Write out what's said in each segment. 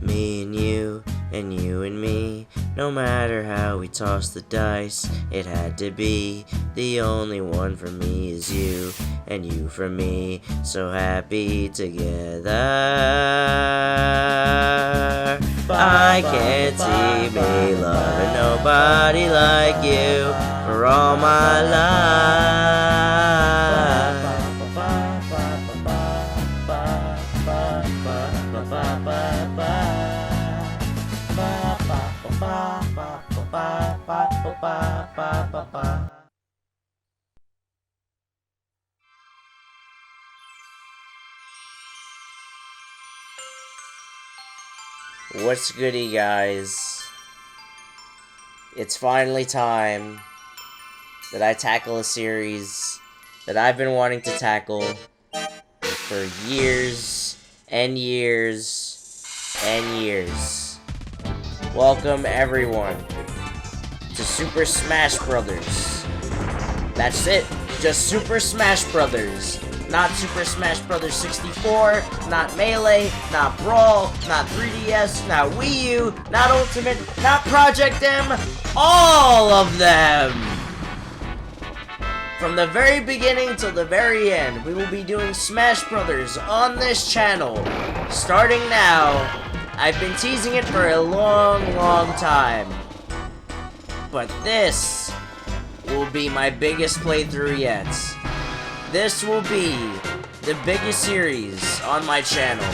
Me and you and me. No matter how we toss the dice, it had to be. The only one for me is you, and you for me. So happy together. I can't see me loving nobody like you for all my life. What's goody, guys? It's finally time that I tackle a series that I've been wanting to tackle for years and years and years. Welcome everyone to Super Smash Brothers. That's it, just Super Smash Brothers. Not Super Smash Bros. 64, not Melee, not Brawl, not 3DS, not Wii U, not Ultimate, not Project M, all of them! From the very beginning till the very end, we will be doing Smash Brothers on this channel. Starting now. I've been teasing it for a long time. But this will be my biggest playthrough yet. This will be the biggest series on my channel.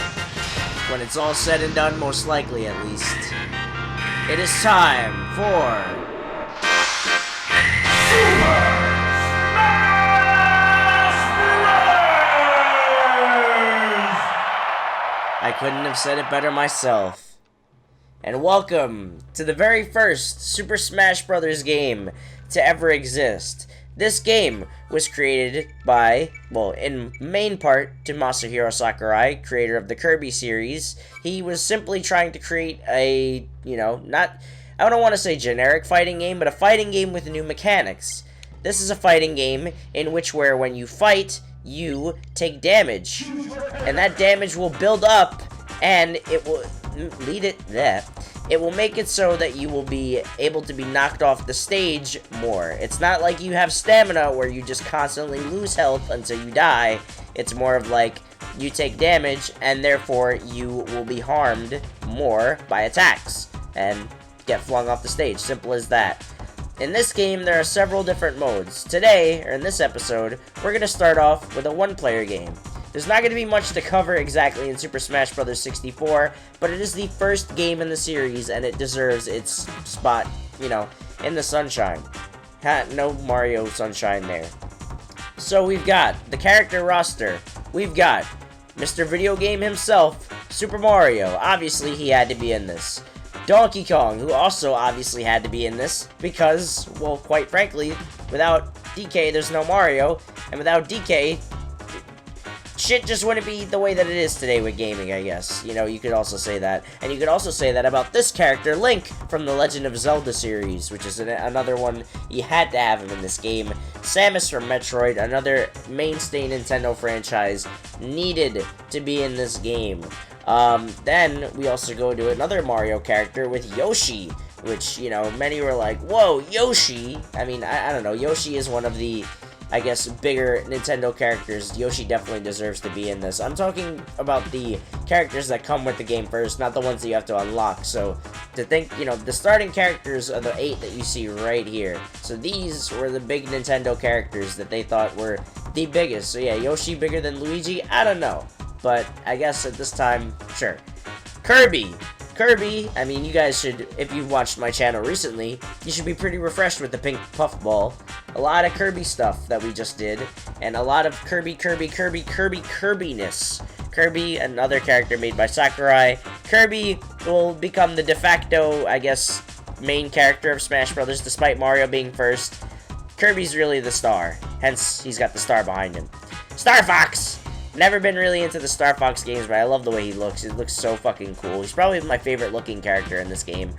When it's all said and done, most likely at least. It is time for Super Smash Bros. I couldn't have said it better myself. And welcome to the very first Super Smash Bros. Game to ever exist. This game was created by, well, in main part, to Masahiro Sakurai, creator of the Kirby series. He was simply trying to create a, I don't want to say generic fighting game, but a fighting game with new mechanics. This is a fighting game in which when you fight, you take damage. And that damage will build up, and it will it will make it so that you will be able to be knocked off the stage more. It's not like you have stamina where you just constantly lose health until you die. It's more of like you take damage and therefore you will be harmed more by attacks and get flung off the stage. Simple as that. In this game, there are several different modes. Today, or in this episode, we're going to start off with a one-player game. There's not going to be much to cover exactly in Super Smash Bros. 64, but it is the first game in the series, and it deserves its spot, in the sunshine. No Mario sunshine there. So we've got the character roster. We've got Mr. Video Game himself, Super Mario. Obviously, he had to be in this. Donkey Kong, who also obviously had to be in this, because, well, quite frankly, without DK, there's no Mario, and without DK, shit just wouldn't be the way that it is today with gaming, I guess. You could also say that. And you could also say that about this character, Link, from the Legend of Zelda series, which is another one you had to have him in this game. Samus from Metroid, another mainstay Nintendo franchise, needed to be in this game. Then we also go to another Mario character with Yoshi, which, many were like, whoa, Yoshi? I mean, I don't know. Yoshi is one of the, I guess, bigger Nintendo characters. Yoshi definitely deserves to be in this. I'm talking about the characters that come with the game first, not the ones that you have to unlock. So, to think, the starting characters are the 8 that you see right here. So these were the big Nintendo characters that they thought were the biggest. So yeah, Yoshi bigger than Luigi? I don't know. But I guess at this time, sure. Kirby, I mean, you guys should, if you've watched my channel recently, you should be pretty refreshed with the pink puffball. A lot of Kirby stuff that we just did, and a lot of Kirbiness. Kirby, another character made by Sakurai. Kirby will become the de facto, I guess, main character of Smash Brothers, despite Mario being first. Kirby's really the star, hence he's got the star behind him. Star Fox! Never been really into the Star Fox games, but I love the way he looks. He looks so fucking cool. He's probably my favorite looking character in this game.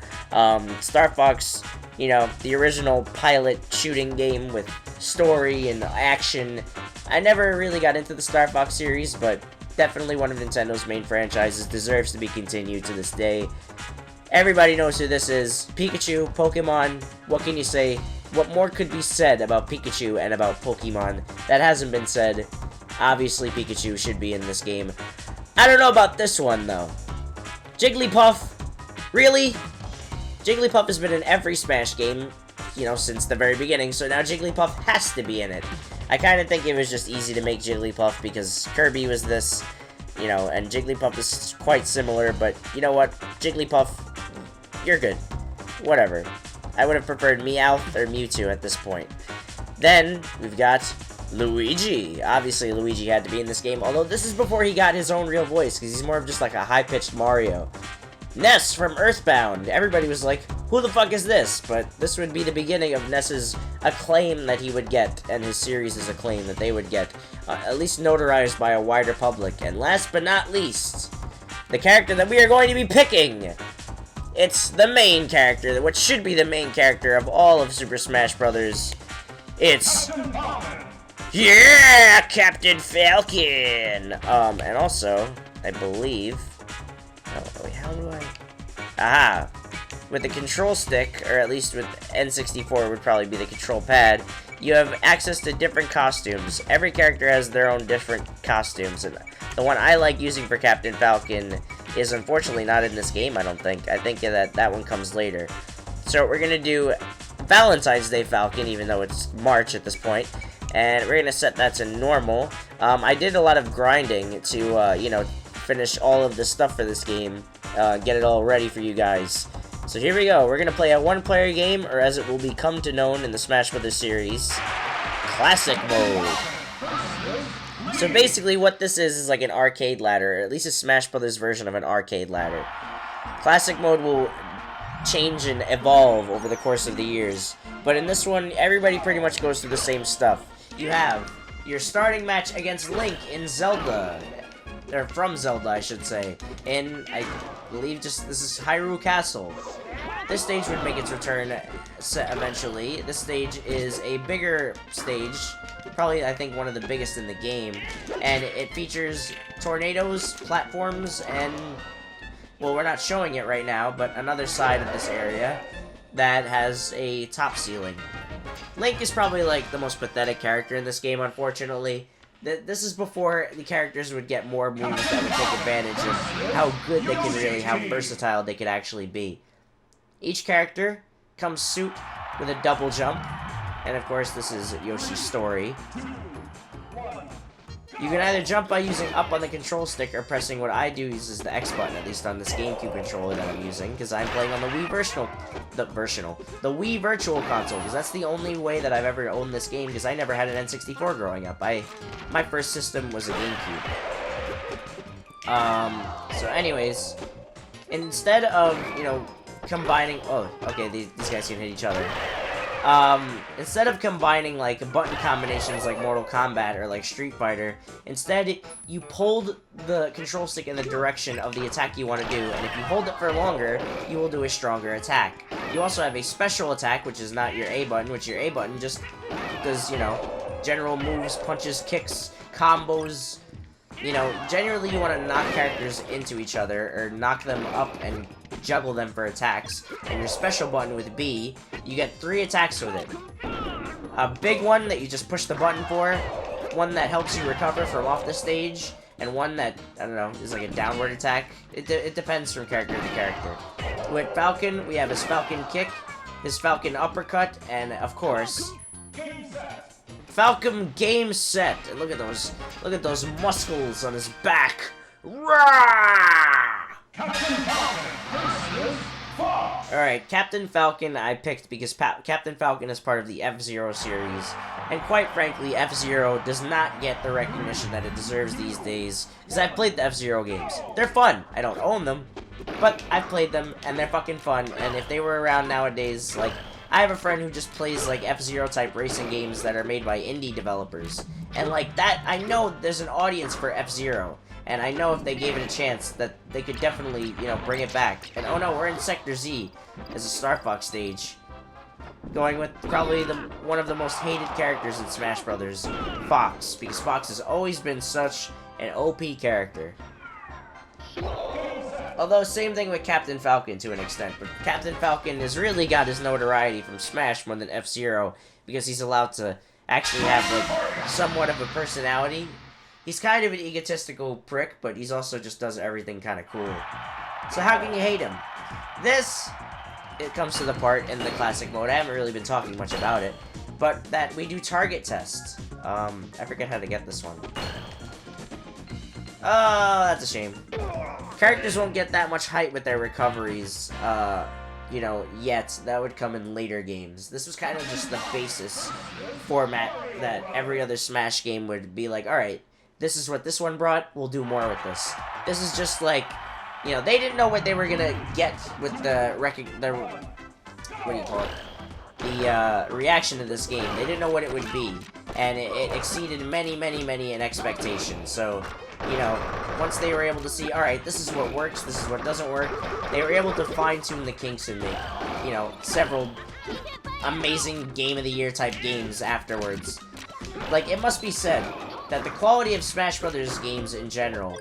Star Fox, you know, the original pilot shooting game with story and action. I never really got into the Star Fox series, but definitely one of Nintendo's main franchises. Deserves to be continued to this day. Everybody knows who this is. Pikachu, Pokemon. What can you say? What more could be said about Pikachu and about Pokemon that hasn't been said? Obviously, Pikachu should be in this game. I don't know about this one, though. Jigglypuff? Really? Jigglypuff has been in every Smash game, you know, since the very beginning, so now Jigglypuff has to be in it. I kind of think it was just easy to make Jigglypuff because Kirby was this, you know, and Jigglypuff is quite similar, but you know what? Jigglypuff, you're good. Whatever. I would have preferred Meowth or Mewtwo at this point. Then, we've got Luigi. Obviously, Luigi had to be in this game, although this is before he got his own real voice, because he's more of just like a high-pitched Mario. Ness from Earthbound. Everybody was like, who the fuck is this? But this would be the beginning of Ness's acclaim that he would get, and his series' acclaim that they would get, at least notarized by a wider public. And last but not least, the character that we are going to be picking. It's the main character, what should be the main character of all of Super Smash Bros. It's... yeah, Captain Falcon! And also, I believe... oh, wait, how do I... aha! With the control stick, or at least with N64 would probably be the control pad, you have access to different costumes. Every character has their own different costumes, and the one I like using for Captain Falcon is unfortunately not in this game, I don't think. I think that one comes later. So we're gonna do Valentine's Day Falcon, even though it's March at this point, and we're gonna set that to normal. I did a lot of grinding to, you know, finish all of the stuff for this game, get it all ready for you guys. So here we go. We're gonna play a one-player game, or as it will become to known in the Smash Bros. Series, Classic Mode. So basically what this is like an arcade ladder, or at least a Smash Bros. Version of an arcade ladder. Classic Mode will change and evolve over the course of the years, but in this one, everybody pretty much goes through the same stuff. You have your starting match against Link in Zelda, or from Zelda, I should say, in, I believe, this is Hyrule Castle. This stage would make its return eventually. This stage is a bigger stage, probably, I think, one of the biggest in the game, and it features tornadoes, platforms, and, well, we're not showing it right now, but another side of this area that has a top ceiling. Link is probably, like, the most pathetic character in this game, unfortunately. This is before the characters would get more moves that would take advantage of how good they can really, how versatile they could actually be. Each character comes suit with a double jump, and of course this is Yoshi's story. You can either jump by using up on the control stick or pressing what I do uses the X button, at least on this GameCube controller that I'm using, because I'm playing on the Wii the Wii Virtual Console, because that's the only way that I've ever owned this game, because I never had an N64 growing up. My first system was a GameCube. So anyways, instead of, you know, combining, oh, okay, these guys can hit each other. Instead of combining, like, button combinations like Mortal Kombat or, like, Street Fighter, instead, you pulled the control stick in the direction of the attack you want to do, and if you hold it for longer, you will do a stronger attack. You also have a special attack, which is not your A button, which your A button just does, you know, general moves, punches, kicks, combos. You know, generally you want to knock characters into each other, or knock them up and juggle them for attacks. And your special button with B, you get 3 attacks with it. A big one that you just push the button for, one that helps you recover from off the stage, and one that, I don't know, is like a downward attack. It depends from character to character. With Falcon, we have his Falcon kick, his Falcon uppercut, and of course, Falcon game set. And look at those muscles on his back. Rah! Alright, Captain Falcon I picked because Captain Falcon is part of the F-Zero series, and quite frankly, F-Zero does not get the recognition that it deserves these days, because I've played the F-Zero games. They're fun. I don't own them, but I've played them, and they're fucking fun, and if they were around nowadays, like, I have a friend who just plays, like, F-Zero type racing games that are made by indie developers, And like that, I know there's an audience for F-Zero. And I know if they gave it a chance that they could definitely, you know, bring it back. And oh no, we're in Sector Z as a Star Fox stage. Going with probably one of the most hated characters in Smash Brothers, Fox. Because Fox has always been such an OP character. Although, same thing with Captain Falcon to an extent. But Captain Falcon has really got his notoriety from Smash more than F-Zero. Because he's allowed to actually have, like, somewhat of a personality. He's kind of an egotistical prick, but he's also just does everything kind of cool. So how can you hate him? It comes to the part in the classic mode. I haven't really been talking much about it, but that we do target tests. I forget how to get this one. Oh, that's a shame. Characters won't get that much height with their recoveries, you know, yet. That would come in later games. This was kind of just the basis format that every other Smash game would be like, alright, this is what this one brought, we'll do more with this. This is just like, you know, they didn't know what they were gonna get with the what do you call it? The reaction to this game. They didn't know what it would be, and it exceeded many an expectation. So, you know, once they were able to see, all right, this is what works, this is what doesn't work, they were able to fine-tune the kinks and make, you know, several amazing Game of the Year type games afterwards. Like, it must be said that the quality of Smash Brothers games in general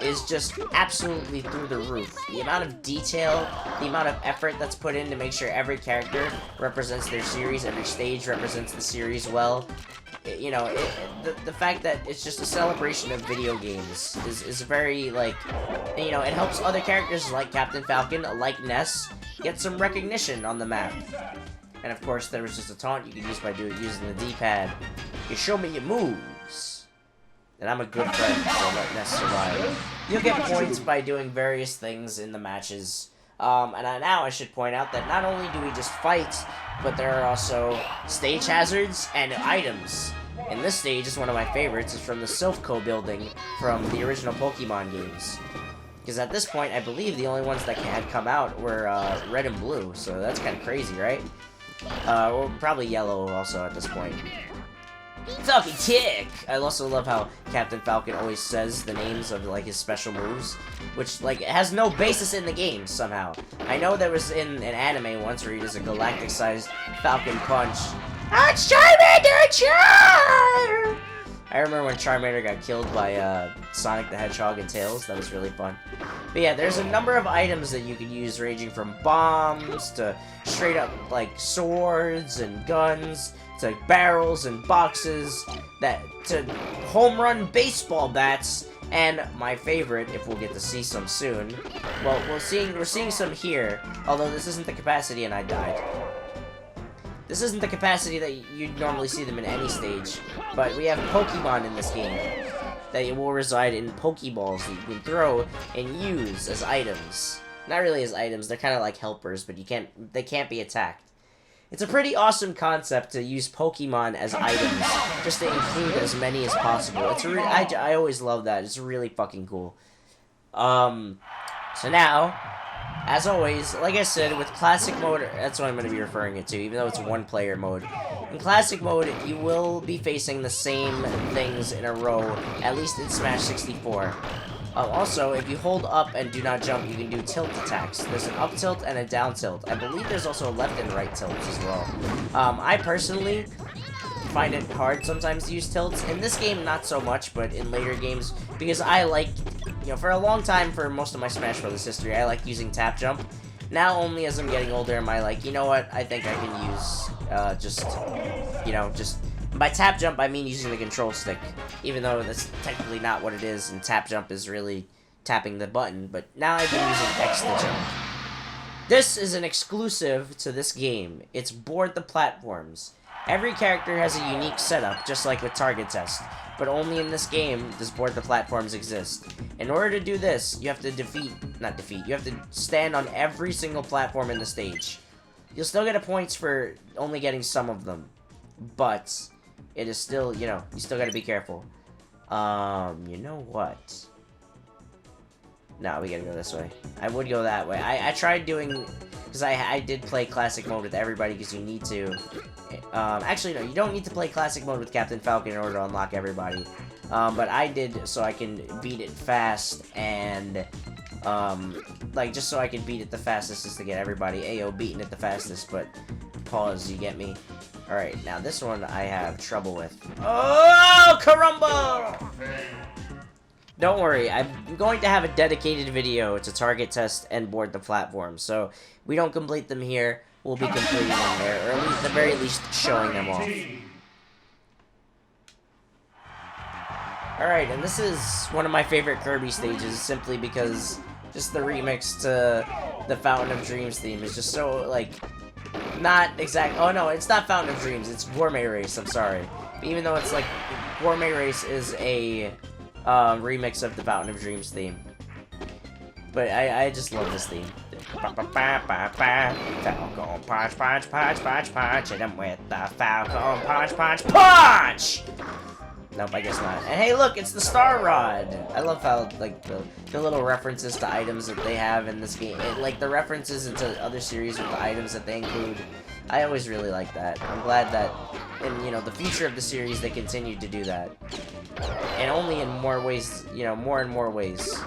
is just absolutely through the roof. The amount of detail, the amount of effort that's put in to make sure every character represents their series, every stage represents the series well. You know, the fact that it's just a celebration of video games is very, like, you know, it helps other characters like Captain Falcon, like Ness, get some recognition on the map. And of course, there was just a taunt you could use by using the D-pad. You show me your moves. And I'm a good friend, so let Ness survive. You'll get points by doing various things in the matches. Now I should point out that not only do we just fight, but there are also stage hazards and items. And this stage is one of my favorites. It's from the Silphco building from the original Pokemon games. Because at this point, I believe the only ones that had come out were red and blue, so that's kind of crazy, right? Or probably yellow also at this point. Falcon Kick! I also love how Captain Falcon always says the names of, like, his special moves, which, like, has no basis in the game, somehow. I know there was in an anime once where he does a galactic-sized Falcon Punch. It's Charmander! Char! I remember when Charmander got killed by, Sonic the Hedgehog and Tails. That was really fun. But yeah, there's a number of items that you can use, ranging from bombs to straight-up, like, swords and guns, to barrels and boxes, to home run baseball bats, and my favorite, if we'll get to see some soon, well, we're seeing some here, although this isn't the capacity, and I died. This isn't the capacity that you'd normally see them in any stage, but we have Pokemon in this game that will reside in Pokeballs that you can throw and use as items. Not really as items, they're kind of like helpers, but they can't be attacked. It's a pretty awesome concept to use Pokemon as items, just to include as many as possible. I always love that. It's really fucking cool. So now, as always, like I said, with Classic Mode, that's what I'm going to be referring it to, even though it's one-player mode. In Classic Mode, you will be facing the same things in a row, at least in Smash 64. Also, if you hold up and do not jump, you can do tilt attacks. There's an up tilt and a down tilt. I believe there's also a left and right tilt as well. I personally find it hard sometimes to use tilts. In this game, not so much, but in later games, because I like, you know, for a long time, for most of my Smash Bros. History, I like using tap jump. Now, only as I'm getting older, am I like, you know what, I think I can use, just... By tap jump, I mean using the control stick, even though that's technically not what it is, and tap jump is really tapping the button, but now I've been using X to jump. This is an exclusive to this game. It's Board the Platforms. Every character has a unique setup, just like with Target Test, but only in this game does Board the Platforms exist. In order to do this, you have to you have to stand on every single platform in the stage. You'll still get points for only getting some of them, but it is still, you know, you still gotta be careful. You know what? No, we gotta go this way. I would go that way. I tried doing... Because I did play Classic Mode with everybody, because you need to... actually, no, you don't need to play Classic Mode with Captain Falcon in order to unlock everybody. But I did so I can beat it fast, and... like, just so I can beat it the fastest is to get everybody Ayo beating it the fastest, but... Pause, you get me? Alright, now this one I have trouble with. Oh, caramba! Don't worry, I'm going to have a dedicated video to target test and board the platform, so we don't complete them here, we'll be completing them there, or at the very least showing them off. Alright, and this is one of my favorite Kirby stages, simply because just the remix to the Fountain of Dreams theme is just so, like, not exact. Oh no, it's not Fountain of Dreams, it's Gourmet Race, I'm sorry. But even though it's like, Gourmet Race is a remix of the Fountain of Dreams theme. But I just love this theme. Falcon punch, punch, punch, punch, punch, and I'm with the Falcon punch, punch, punch! Nope, I guess not. And hey, look, it's the Star Rod! I love how, like, the little references to items that they have in this game. Like, the references into other series with the items that they include. I always really like that. I'm glad that in, you know, the future of the series, they continue to do that. And only in more ways, you know, more and more ways.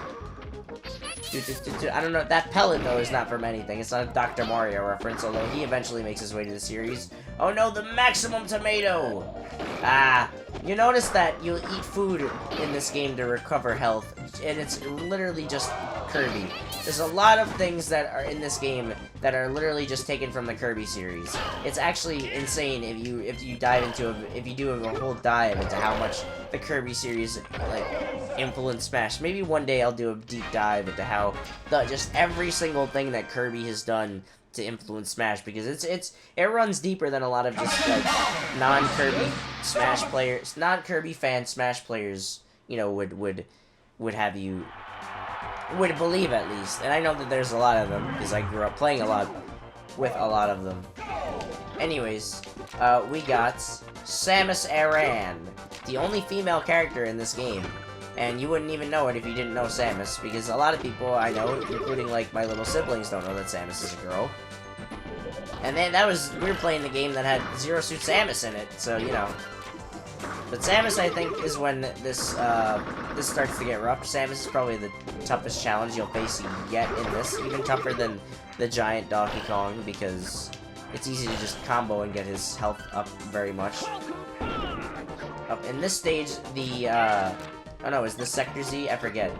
I don't know, that pellet, though, is not from anything. It's not a Dr. Mario reference, although he eventually makes his way to the series. Oh no, the maximum tomato! Ah, you notice that you'll eat food in this game to recover health, and it's literally just Kirby. There's a lot of things that are in this game that are literally just taken from the Kirby series. It's actually insane if you dive into if you do a whole dive into how much the Kirby series like influenced Smash. Maybe one day I'll do a deep dive into how just every single thing that Kirby has done to influence Smash, because it runs deeper than a lot of just like non-Kirby Smash players, non-Kirby fan Smash players, you know, would have you would believe, at least. And I know that there's a lot of them because I grew up playing a lot with a lot of them. Anyways, we got Samus Aran, the only female character in this game. And you wouldn't even know it if you didn't know Samus, because a lot of people I know, including like my little siblings, don't know that Samus is a girl. And then we were playing the game that had Zero Suit Samus in it, so you know. But Samus, I think, is when this starts to get rough. Samus is probably the toughest challenge you'll face yet in this, even tougher than the giant Donkey Kong, because it's easy to just combo and get his health up very much. In this stage, oh no, is this Sector Z? I forget.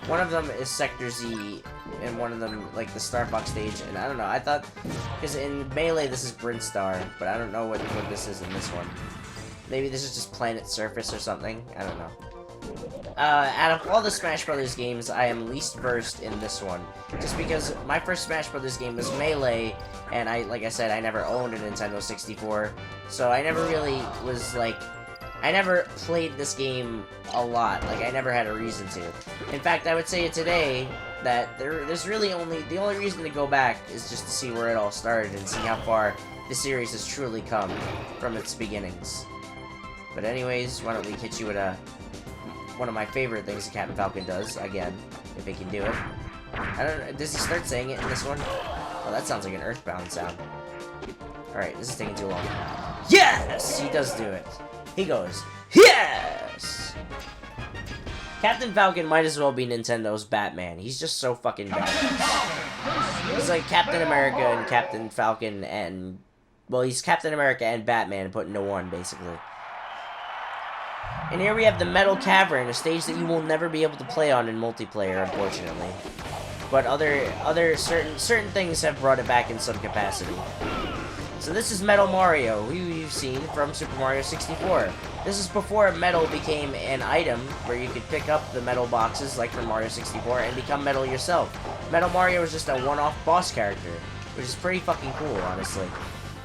One of them is Sector Z, and one of them, like, the Star Fox stage, and I don't know, I thought, because in Melee this is Brinstar, but I don't know what this is in this one. Maybe this is just Planet Surface or something, I don't know. Out of all the Smash Brothers games, I am least versed in this one, just because my first Smash Brothers game was Melee, and like I said, I never owned a Nintendo 64, so I never really was, like, I never played this game a lot. Like, I never had a reason to. In fact, I would say today that there's really the only reason to go back is just to see where it all started and see how far the series has truly come from its beginnings. But anyways, why don't we hit you with one of my favorite things that Captain Falcon does, again, if he can do it. I don't know, does he start saying it in this one? Oh, that sounds like an Earthbound sound. Alright, this is taking too long. Yes! He does do it. He goes, yes! Captain Falcon might as well be Nintendo's Batman. He's just so fucking badass. He's like Captain America and Captain Falcon and... Well, he's Captain America and Batman put into one, basically. And here we have the Metal Cavern, a stage that you will never be able to play on in multiplayer, unfortunately. But other certain things have brought it back in some capacity. So this is Metal Mario, who you've seen from Super Mario 64. This is before metal became an item where you could pick up the metal boxes like from Mario 64 and become metal yourself. Metal Mario is just a one-off boss character, which is pretty fucking cool, honestly.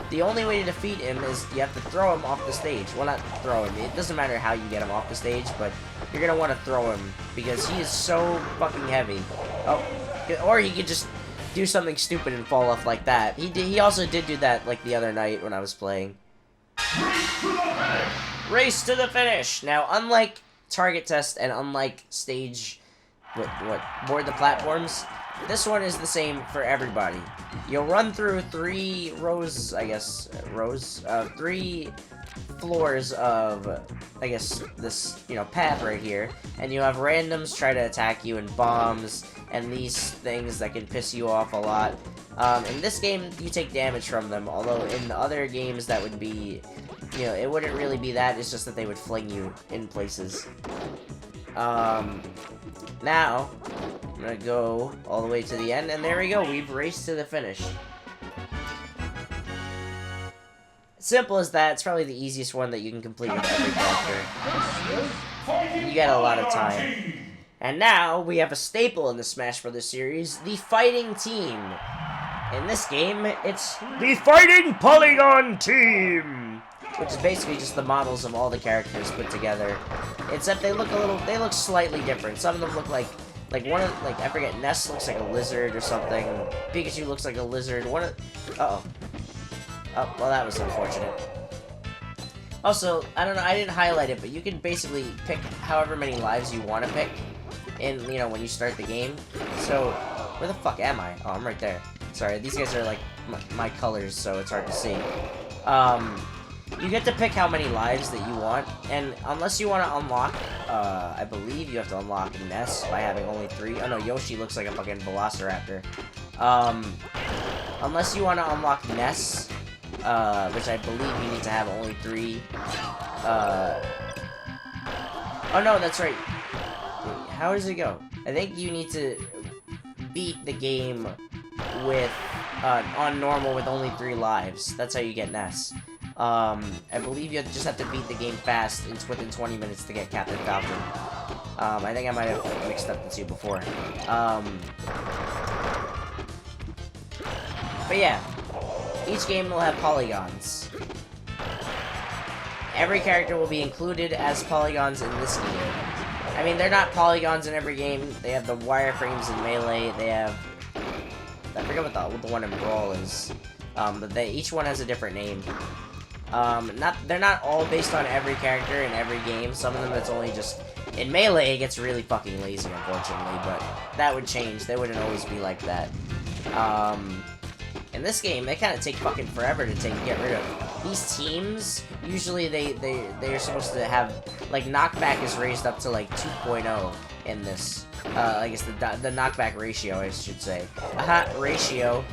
The only way to defeat him is you have to throw him off the stage. Well, not throw him. It doesn't matter how you get him off the stage, but you're going to want to throw him because he is so fucking heavy. Oh, or he could just do something stupid and fall off like that. He also did do that like the other night when I was playing. Race to the finish! Now, unlike Target Test and unlike Stage board the platforms. This one is the same for everybody. You'll run through 3 rows, I guess, three floors of, I guess, this, you know, path right here, and you have randoms try to attack you, and bombs, and these things that can piss you off a lot. In this game, you take damage from them, although in the other games that would be, you know, it wouldn't really be that, it's just that they would fling you in places. Now, I'm gonna go all the way to the end, and there we go, we've raced to the finish. Simple as that. It's probably the easiest one that you can complete with every character. You get a lot of time. And now, we have a staple in the Smash Bros. Series, the fighting team. In this game, it's the Fighting Polygon Team! Which is basically just the models of all the characters put together. Except they look slightly different. Some of them look like I forget, Ness looks like a lizard or something. Pikachu looks like a lizard. Uh-oh. Oh, well, that was unfortunate. Also, I don't know, I didn't highlight it, but you can basically pick however many lives you want to pick in, you know, when you start the game. So, where the fuck am I? Oh, I'm right there. Sorry, these guys are, like, my colors, so it's hard to see. You get to pick how many lives that you want, and unless you want to unlock, I believe you have to unlock Ness by having only 3. Oh, no, Yoshi looks like a fucking Velociraptor. Unless you want to unlock Ness, which I believe you need to have only 3. Oh no, that's right. Wait, how does it go? I think you need to beat the game with, on normal with only 3 lives. That's how you get Ness. I believe you just have to beat the game fast within 20 minutes to get Captain Falcon. I think I might have mixed up the 2 before. But yeah. Each game will have polygons. Every character will be included as polygons in this game. I mean, they're not polygons in every game. They have the wireframes in Melee. They have... I forget what the one in Brawl is. But each one has a different name. They're not all based on every character in every game. Some of them it's only just... In Melee, it gets really fucking lazy, unfortunately. But that would change. They wouldn't always be like that. In this game, they kind of take fucking forever to get rid of. These teams, usually they're supposed to have, like, knockback is raised up to, like, 2.0 in this. I guess the knockback ratio, I should say. Ratio.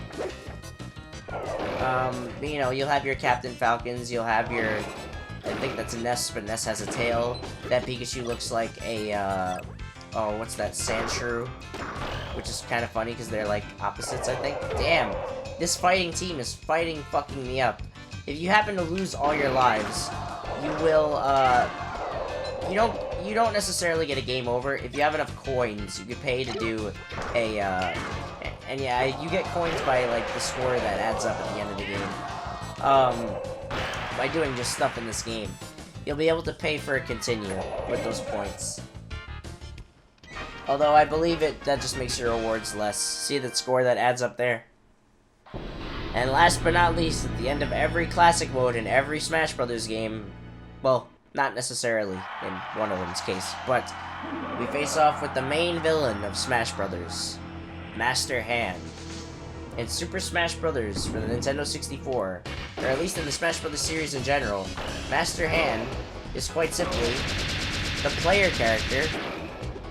You know, you'll have your Captain Falcons, you'll have your, I think that's a Ness, but Ness has a tail. That Pikachu looks like a, oh, what's that, Sandshrew? Which is kind of funny, because they're, like, opposites, I think. Damn! This fighting team is fucking me up. If you happen to lose all your lives, you will, you don't necessarily get a game over. If you have enough coins, you can pay to do a, and yeah, you get coins by, like, the score that adds up at the end of the game. By doing just stuff in this game. You'll be able to pay for a continue with those points. Although I believe that just makes your rewards less. See the score that adds up there? And last but not least, at the end of every classic mode in every Smash Bros. Game, well, not necessarily in one of them's case, but we face off with the main villain of Smash Bros., Master Hand. In Super Smash Bros. For the Nintendo 64, or at least in the Smash Bros. Series in general, Master Hand is quite simply the player character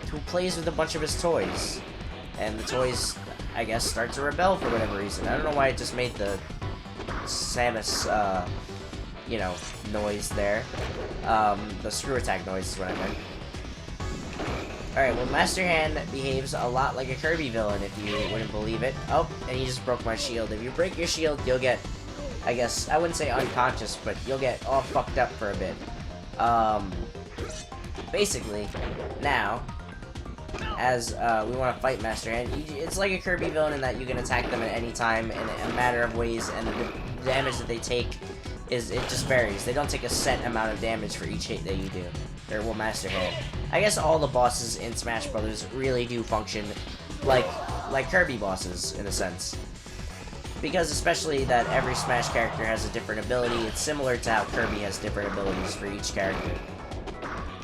who plays with a bunch of his toys. And the toys, I guess, start to rebel for whatever reason. I don't know why it just made the Samus, you know, noise there. The screw attack noise is what I meant. Alright, well, Master Hand behaves a lot like a Kirby villain, if you wouldn't believe it. Oh, and he just broke my shield. If you break your shield, you'll get, I guess, I wouldn't say unconscious, but you'll get all fucked up for a bit. Basically, now, as we want to fight Master Hand, it's like a Kirby villain in that you can attack them at any time in a matter of ways, and the damage that they take it just varies. They don't take a set amount of damage for each hit that you do. Or, well, Master Hand. I guess all the bosses in Smash Bros. Really do function like Kirby bosses, in a sense. Because especially that every Smash character has a different ability, it's similar to how Kirby has different abilities for each character.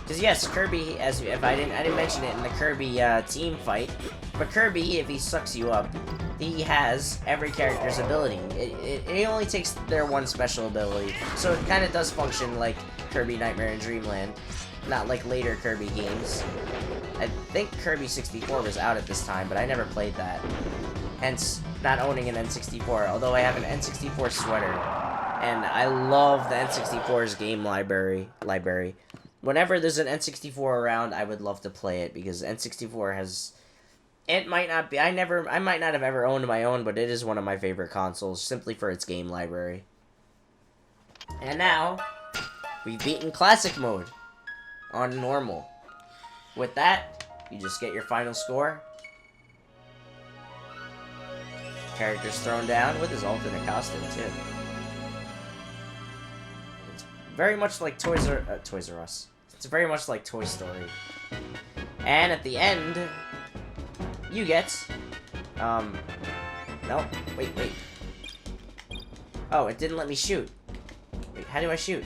Because yes, Kirby, if I didn't mention it in the Kirby team fight, but Kirby, if he sucks you up, he has every character's ability. It only takes their one special ability, so it kind of does function like Kirby Nightmare in Dreamland, not like later Kirby games. I think Kirby 64 was out at this time, but I never played that. Hence, not owning an N64, although I have an N64 sweater. And I love the N64's game library. Whenever there's an N64 around, I would love to play it, because N64 has... It might not be... I might not have ever owned my own, but it is one of my favorite consoles, simply for its game library. And now, we've beaten Classic Mode on normal. With that, you just get your final score. Character's thrown down with his alternate costume, too. It's very much like Toys R Us. It's very much like Toy Story. And at the end, you get... No, wait. Oh, it didn't let me shoot. Wait, how do I shoot?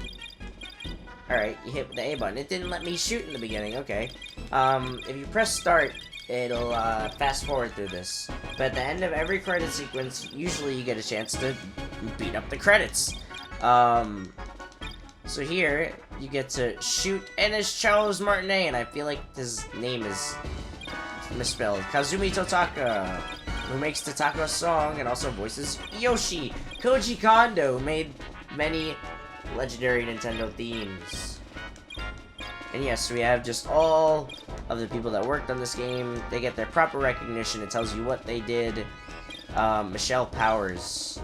Alright, you hit the A button. It didn't let me shoot in the beginning, okay. If you press start, it'll fast forward through this. But at the end of every credit sequence, usually you get a chance to beat up the credits. So here, you get to shoot, and it's Charles Martinet, and I feel like his name is misspelled. Kazumi Totaka, who makes Totaka's song and also voices Yoshi. Koji Kondo made many legendary Nintendo themes. And yes, we have just all of the people that worked on this game. They get their proper recognition. It tells you what they did. Michelle Powers.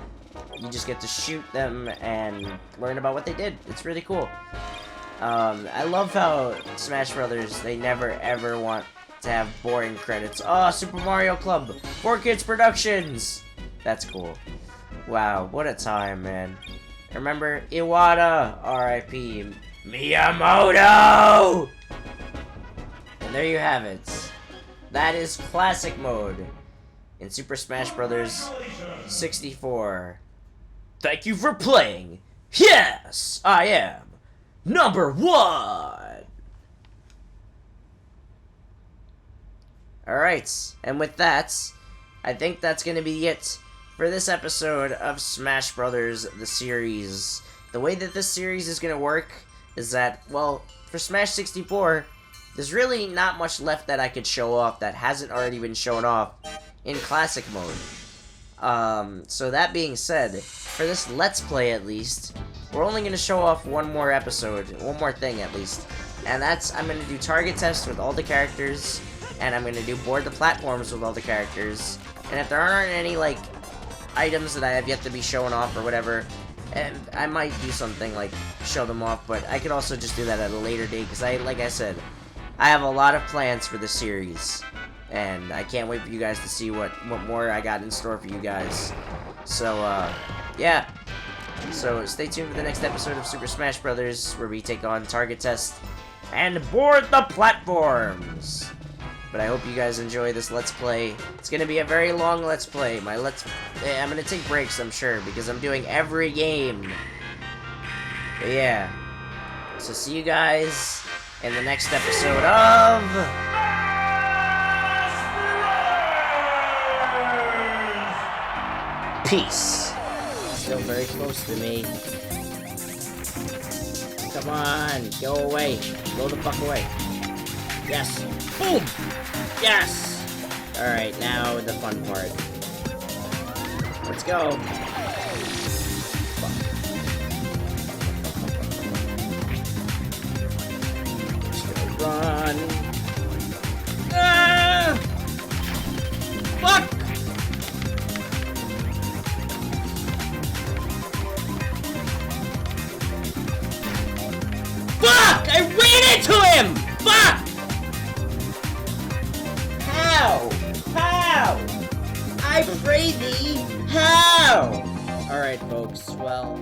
You just get to shoot them and learn about what they did. It's really cool. I love how Smash Brothers, they never ever want to have boring credits. Oh, Super Mario Club, 4Kids Productions. That's cool. Wow, what a time, man. Remember Iwata, R.I.P. Miyamoto! And there you have it. That is Classic Mode in Super Smash Bros. 64. Thank you for playing. Yes, I am #1! Alright, and with that, I think that's gonna be it for this episode of Smash Brothers, the series. The way that this series is gonna work is that, well, for Smash 64, there's really not much left that I could show off that hasn't already been shown off in Classic Mode. So that being said, for this Let's Play at least, we're only gonna show off one more thing at least. And that's, I'm gonna do target tests with all the characters, and I'm gonna do board the platforms with all the characters. And if there aren't any, like, items that I have yet to be shown off or whatever, and I might do something like show them off, but I could also just do that at a later date, because like I said, I have a lot of plans for this series, and I can't wait for you guys to see what more I got in store for you guys. So, yeah. So stay tuned for the next episode of Super Smash Brothers, where we take on target test and board the platforms. But I hope you guys enjoy this Let's Play. It's gonna be a very long Let's Play. I'm gonna take breaks, I'm sure, because I'm doing every game. But yeah. So see you guys in the next episode of... Peace. Still very close to me. Come on, go away. Go the fuck away. Yes. Boom! Yes! Alright, now the fun part. Let's go. Fuck. Just gonna run. Ah! Fuck! Fuck! I ran into him! Fuck! How? How? I pray thee, how? Alright, folks, well,